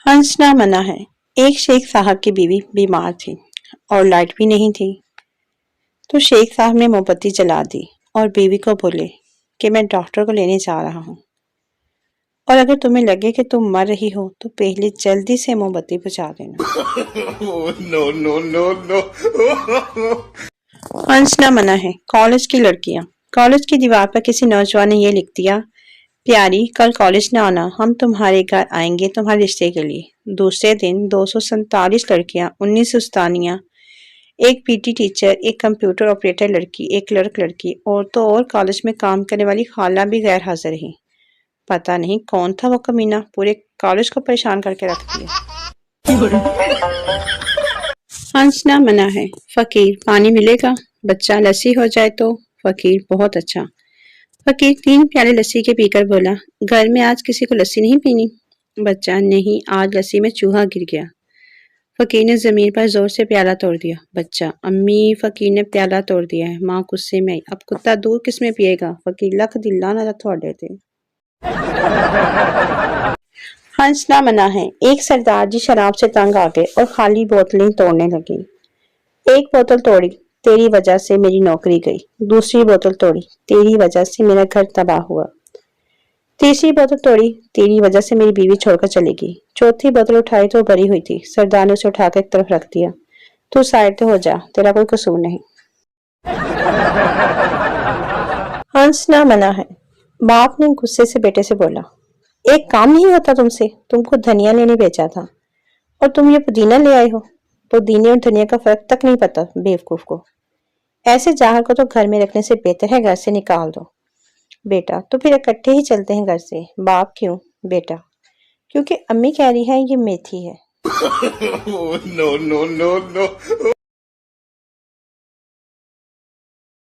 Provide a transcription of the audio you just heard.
हंसना मना है। एक शेख साहब की बीवी बीमार थी और लाइट भी नहीं थी, तो शेख साहब ने मोमबत्ती जला दी और बीवी को बोले कि मैं डॉक्टर को लेने जा रहा हूँ, और अगर तुम्हें लगे कि तुम मर रही हो तो पहले जल्दी से मोमबत्ती बुझा देना। No no no no. हंसना मना है। कॉलेज की लड़कियां। कॉलेज की दीवार पर किसी नौजवान ने ये लिख दिया, प्यारी कल कॉलेज न आना, हम तुम्हारे घर आएंगे तुम्हारे रिश्ते के लिए। दूसरे दिन 247 लड़कियां, 19 उस्तानियां, एक पीटी टीचर, एक कंप्यूटर ऑपरेटर लड़की, एक क्लर्क लड़की और तो और कॉलेज में काम करने वाली खाला भी गैर हाजिर रही। पता नहीं कौन था वो कमीना, पूरे कॉलेज को परेशान करके रख दिया। हंसना मना है। फकीर पानी मिलेगा, बच्चा लस्सी हो जाए तो। फकीर बहुत अच्छा। फकीर 3 प्याले लस्सी के पीकर बोला, घर में आज किसी को लस्सी नहीं पीनी। बच्चा नहीं, आज लस्सी में चूहा गिर गया। फकीर ने जमीन पर जोर से प्याला तोड़ दिया। बच्चा, अम्मी फकीर ने प्याला तोड़ दिया है। माँ गुस्से में आई, अब कुत्ता दूध किसमें पिएगा। फकीर लख दिल्ला ना थोड़े थे। हंसना मना है। एक सरदार जी शराब से तंग आ गए और खाली बोतलें तोड़ने लगे। एक बोतल तोड़ी, तेरी वजह से मेरी नौकरी गई। दूसरी बोतल तोड़ी, तेरी वजह से मेरा घर तबाह हुआ। तीसरी बोतल तोड़ी, तेरी वजह से मेरी बीवी छोड़कर चली गई। चौथी बोतल उठाई तो भरी हुई थी। सरदार ने उसे उठाकर एक तरफ रख दिया। तू साइड हो जा, तेरा कोई कसूर नहीं। हंसना मना है। बाप ने गुस्से से बेटे से बोला, एक काम नहीं होता तुमसे, तुमको धनिया लेने भेजा था और तुम ये पुदीना ले आए हो। पुदीने और धनिया का फर्क तक नहीं पता बेवकूफ को। ऐसे जाहर को तो घर में रखने से बेहतर है घर से निकाल दो। बेटा, तो फिर इकट्ठे ही चलते हैं घर से। बाप, क्यों? बेटा, क्योंकि अम्मी कह रही है ये मेथी है। No no no no.